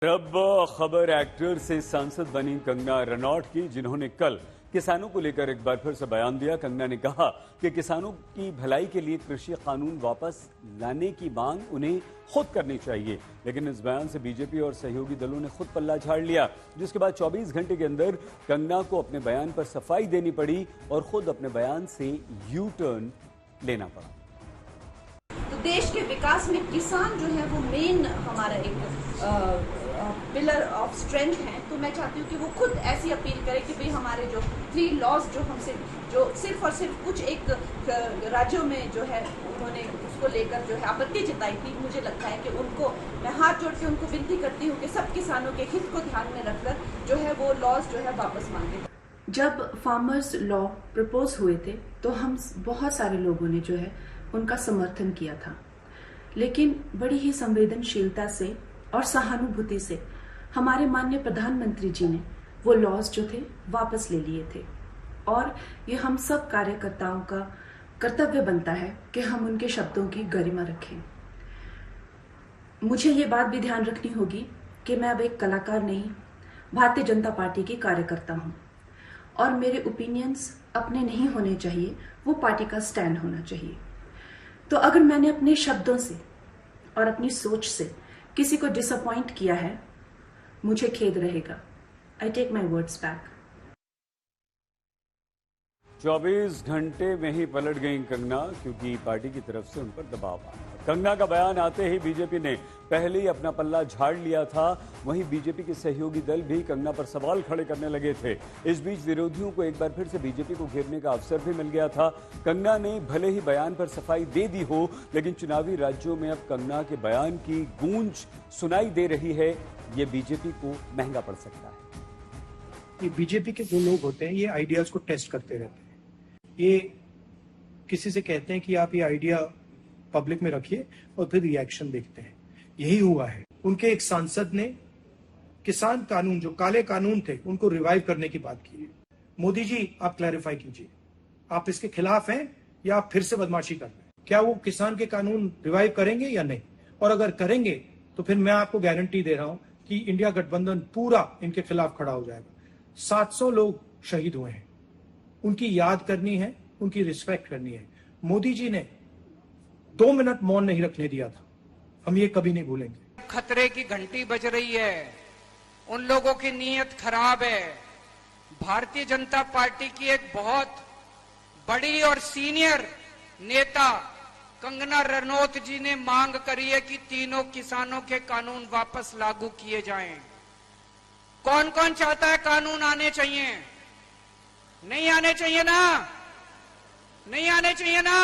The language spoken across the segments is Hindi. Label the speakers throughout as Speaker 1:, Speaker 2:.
Speaker 1: अब खबर एक्टर से सांसद बनी कंगना रनौत की, जिन्होंने कल किसानों को लेकर एक बार फिर से बयान दिया। कंगना ने कहा कि किसानों की भलाई के लिए कृषि कानून वापस लाने की मांग उन्हें खुद करनी चाहिए, लेकिन इस बयान से बीजेपी और सहयोगी दलों ने खुद पल्ला झाड़ लिया, जिसके बाद 24 घंटे के अंदर कंगना को अपने बयान पर सफाई देनी पड़ी और खुद अपने बयान से यू टर्न लेना पड़ा।
Speaker 2: तो देश के विकास में किसान जो है वो मेन हमारा एक पिलर ऑफ स्ट्रेंथ है। तो मैं चाहती हूँ कि वो खुद ऐसी अपील करे कि भाई हमारे जो 3 लॉज जो हमसे जो सिर्फ और सिर्फ कुछ एक राज्यों में जो है उन्होंने उसको लेकर जो है आपत्ति जताई थी, मुझे लगता है कि उनको मैं हाथ जोड़ के उनको विनती करती हूँ कि सब किसानों के हित को ध्यान में रखकर जो है वो लॉज जो है वापस मांगे।
Speaker 3: जब फार्मर्स लॉ प्रपोज हुए थे तो हम बहुत सारे लोगों ने जो है उनका समर्थन किया था, लेकिन बड़ी ही संवेदनशीलता से और सहानुभूति से हमारे माननीय प्रधानमंत्री जी ने वो लॉज जो थे वापस ले लिए थे। और ये हम सब कार्यकर्ताओं का कर्तव्य बनता है कि हम उनके शब्दों की गरिमा रखें। मुझे ये बात भी ध्यान रखनी होगी कि मैं अब एक कलाकार नहीं, भारतीय जनता पार्टी की कार्यकर्ता हूँ और मेरे ओपिनियंस अपने नहीं होने चाहिए, वो पार्टी का स्टैंड होना चाहिए। तो अगर मैंने अपने शब्दों से और अपनी सोच से किसी को डिसअपॉइंट किया है, मुझे खेद रहेगा। I take my words back.
Speaker 1: 24 घंटे में ही पलट गई कंगना, क्योंकि पार्टी की तरफ से उन पर दबाव आया। कंगना का बयान आते ही बीजेपी ने पहले ही अपना पल्ला झाड़ लिया था। वहीं बीजेपी के सहयोगी दल भी कंगना पर सवाल खड़े करने लगे थे। इस बीच विरोधियों को एक बार फिर से बीजेपी को घेरने का अवसर भी मिल गया था। कंगना ने भले ही बयान पर सफाई दे दी हो, लेकिन चुनावी राज्यों में अब कंगना के बयान की गूंज सुनाई दे रही है। ये बीजेपी को महंगा पड़ सकता है।
Speaker 4: ये बीजेपी के जो लोग होते हैं ये आइडियाज को टेस्ट करते रहते हैं। ये किसी से कहते हैं कि आप ये आइडिया पब्लिक में रखिए और फिर रिएक्शन देखते हैं। यही हुआ है। उनके एक सांसद ने किसान कानून, जो काले कानून थे, उनको रिवाइव करने की बात की है। मोदी जी, आप क्लैरिफाई कीजिए, आप इसके खिलाफ हैं या आप फिर से बदमाशी कर रहे हैं? क्या वो किसान के कानून रिवाइव करेंगे या नहीं? और अगर करेंगे तो फिर मैं आपको गारंटी दे रहा हूं कि इंडिया गठबंधन पूरा इनके खिलाफ खड़ा हो जाएगा। 700 लोग शहीद हुए हैं, उनकी याद करनी है, उनकी रिस्पेक्ट करनी है। मोदी जी ने 2 मिनट मौन नहीं रखने दिया था, हम ये कभी नहीं भूलेंगे।
Speaker 5: खतरे की घंटी बज रही है, उन लोगों की नीयत खराब है। भारतीय जनता पार्टी की एक बहुत बड़ी और सीनियर नेता कंगना रनौत जी ने मांग करी है कि तीनों किसानों के कानून वापस लागू किए जाएं। कौन कौन चाहता है कानून आने चाहिए? नहीं आने चाहिए ना, नहीं आने चाहिए ना,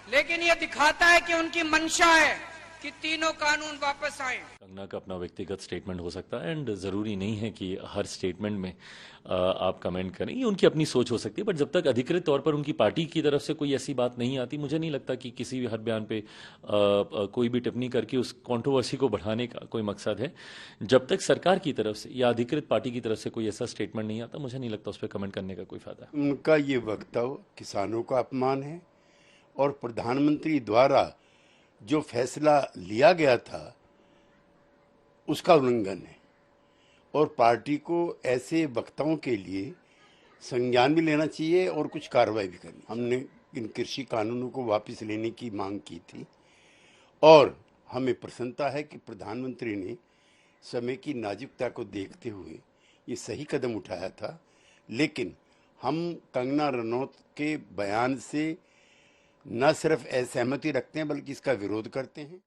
Speaker 5: लेकिन ये दिखाता है कि उनकी मंशा है कि तीनों कानून वापस आए।
Speaker 6: कंगना का अपना व्यक्तिगत स्टेटमेंट हो सकता है एंड जरूरी नहीं है कि हर स्टेटमेंट में आप कमेंट करें, ये उनकी अपनी सोच हो सकती है। बट जब तक अधिकृत तौर पर उनकी पार्टी की तरफ से कोई ऐसी बात नहीं आती, मुझे नहीं लगता कि किसी भी हर बयान पे कोई भी टिप्पणी करके उस कंट्रोवर्सी को बढ़ाने का कोई मकसद है। जब तक सरकार की तरफ से या अधिकृत पार्टी की तरफ से कोई ऐसा स्टेटमेंट नहीं आता, मुझे नहीं लगता उस पर कमेंट करने का कोई फायदा है।
Speaker 7: उनका ये वक्तव्य किसानों का अपमान है और प्रधानमंत्री द्वारा जो फैसला लिया गया था उसका उल्लंघन है, और पार्टी को ऐसे वक्ताओं के लिए संज्ञान भी लेना चाहिए और कुछ कार्रवाई भी करनी। हमने इन कृषि कानूनों को वापस लेने की मांग की थी और हमें प्रसन्नता है कि प्रधानमंत्री ने समय की नाजुकता को देखते हुए ये सही कदम उठाया था। लेकिन हम कंगना रनौत के बयान से न सिर्फ असहमति रखते हैं बल्कि इसका विरोध करते हैं।